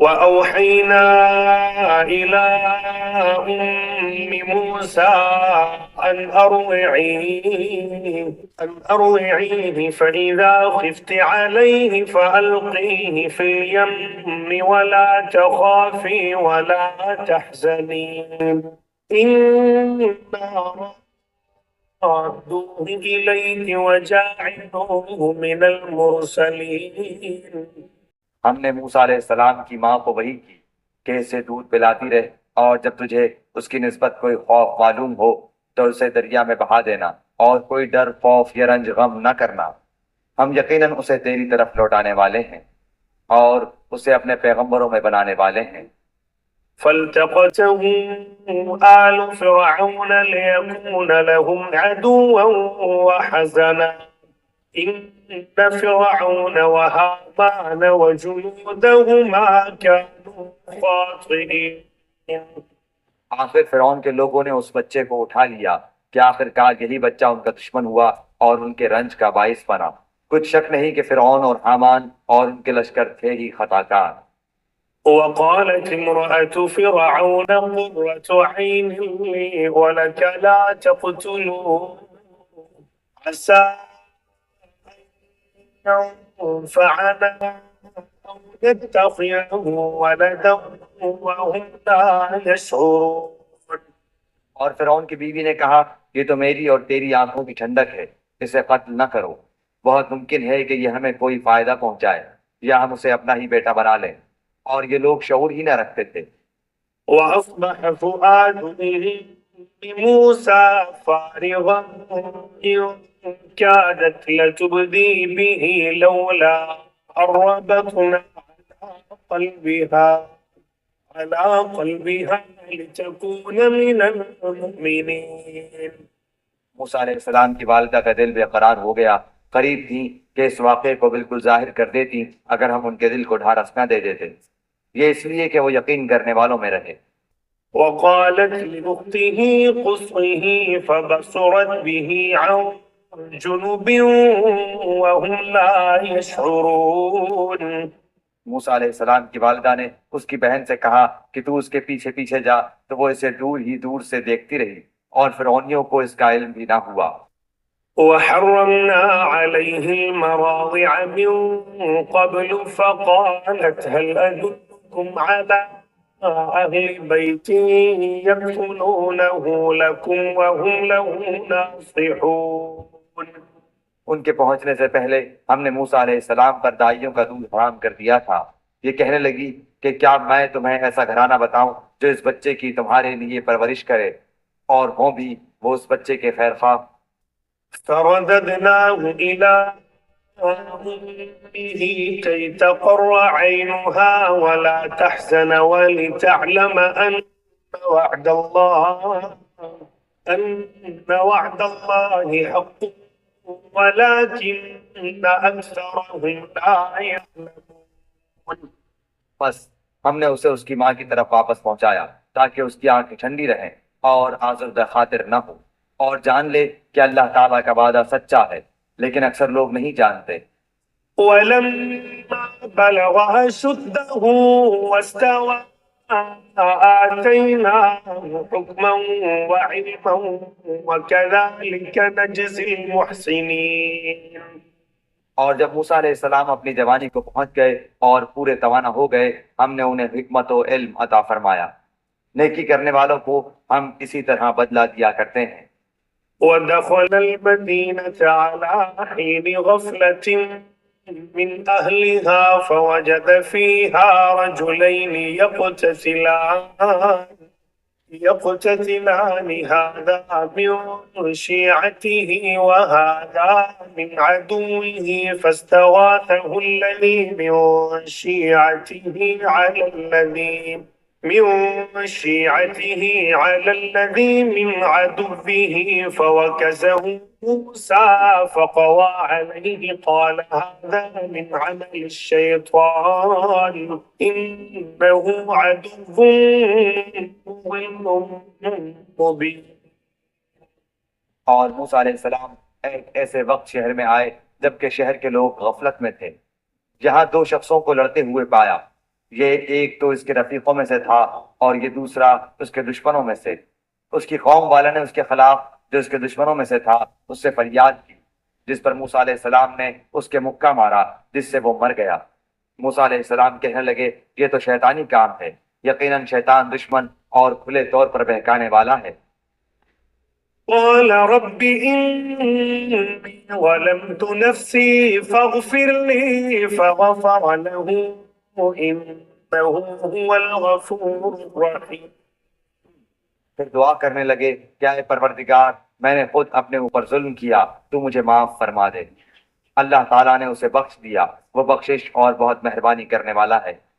وأوحينا إلى أم موسى أن أرضعيه فإذا خفت عليه فألقيه في اليم ولا تخافي ولا تحزني إنا رادوه إليك وجاعلوه من المرسلين۔ ہم نے موسیٰ علیہ السلام کی ماں کو وحی کی کہ اسے دودھ پلاتی رہے، اور جب تجھے اس کی نسبت کوئی خوف معلوم ہو تو اسے دریا میں بہا دینا، اور کوئی ڈر، خوف یا رنج غم نہ کرنا۔ ہم یقیناً اسے تیری طرف لوٹانے والے ہیں اور اسے اپنے پیغمبروں میں بنانے والے ہیں۔ فالتقته آل فرعون ليكون لهم عدوا وحزنا إن فرعون وهامان وجنودهما كانوا خاطئين۔ آخر فرعون کے لوگوں نے اس بچے کو اٹھا لیا کہ آخر کار یہی بچہ ان کا دشمن ہوا اور ان کے رنج کا باعث بنا۔ کچھ شک نہیں کہ فرعون اور حامان اور ان کے لشکر تھے ہی خطا کار۔ وقالت امرأة فرعون قرة عين لي ولك لا تقتلوه عسى أن ينفعنا أو نتخذه ولدا وهم لا يشعرون۔ اور فرعون کی بیوی نے کہا، یہ تو میری اور تیری آنکھوں کی ٹھنڈک ہے، اسے قتل نہ کرو، بہت ممکن ہے کہ یہ ہمیں کوئی فائدہ پہنچائے یا ہم اسے اپنا ہی بیٹا بنا لیں، اور یہ لوگ شعور ہی نہ رکھتے تھے۔ وأصبح فؤاد موسى فارغا إن كادت لتبدي به لولا أن ربطنا على قلبها لتكون من المؤمنين۔ موسیٰ علیہ السلام کی والدہ کا دل بے قرار ہو گیا، قریب تھی کہ اس واقعے کو بالکل ظاہر کر دیتی اگر ہم ان کے دل کو ڈھارس نہ دے دیتے، یہ اس لیے کہ وہ یقین کرنے والوں میں رہے۔ وقالت لأخته قصه فبصرت به عن جنب وهم لا يشعرون۔ موسیٰ علیہ السلام کی والدہ نے اس کی بہن سے کہا کہ تو اس کے پیچھے پیچھے جا، تو وہ اسے دور ہی دور سے دیکھتی رہی اور فرعونیوں کو اس کا علم بھی نہ ہوا۔ وحرمنا عليه المراضع من قبل فقالت هل أدلكم على أهل بيت يكفلونه لكم وهم له ناصحون۔ ان کے پہنچنے سے پہلے ہم نے موسیٰ علیہ السلام پر دائیوں کا دودھ حرام کر دیا تھا۔ یہ کہنے لگی کہ کیا میں تمہیں ایسا گھرانہ بتاؤں جو اس بچے کی تمہارے لیے پرورش کرے اور ہوں بھی وہ اس بچے کے خیر خواہ۔ فرددناه إلى أمه كي تقر عينها ولا تحزن ولتعلم أن وعد الله حق ولكن أكثرهم لا يعلمون۔ بس ہم نے اسے اس کی ماں کی طرف واپس پہنچایا تاکہ اس کی آنکھیں ٹھنڈی رہیں اور آزردہ خاطر نہ ہو، اور جان لے کہ اللہ تعالیٰ کا وعدہ سچا ہے، لیکن اکثر لوگ نہیں جانتے۔ ولما بلغ أشده واستوى آتيناه حكما وعلما وكذلك نجزي المحسنين۔ اور جب موسیٰ علیہ السلام اپنی جوانی کو پہنچ گئے اور پورے توانا ہو گئے، ہم نے انہیں حکمت و علم عطا فرمایا، نیکی کرنے والوں کو ہم اسی طرح بدلہ دیا کرتے ہیں۔ ودخل المدينة على حين غفلة من أهلها فوجد فيها رجلين يقتتلان هذا من شيعته وهذا من عدوه فاستغاثه الذي من شيعته على الذي من عدوه فوكزه موسى فقضى عليه قال هذا من عمل الشيطان إنه عدو مبين۔ اور موسیٰ علیہ السلام ایک ایسے وقت شہر میں آئے جبکہ شہر کے لوگ غفلت میں تھے، جہاں دو شخصوں کو لڑتے ہوئے پایا، یہ ایک تو اس کے رفیقوں میں سے تھا اور یہ دوسرا اس کے دشمنوں میں سے۔ اس کی قوم والا نے اس کے خلاف جو اس کے دشمنوں میں سے تھا اس سے فریاد کی، جس پر موسیٰ علیہ السلام نے اس کے مکہ مارا، جس سے وہ مر گیا۔ موسیٰ علیہ السلام کہنے لگے یہ تو شیطانی کام ہے، یقیناً شیطان دشمن اور کھلے طور پر بہکانے والا ہے۔ قال رب إني ظلمت نفسي فاغفر لي فغفر له إنه هو الغفور الرحيم۔ پھر دعا کرنے لگے کہ اے پروردگار میں نے خود اپنے اوپر ظلم کیا، تو مجھے معاف فرما دے۔ اللہ تعالیٰ نے اسے بخش دیا، وہ بخشش اور بہت مہربانی کرنے والا ہے۔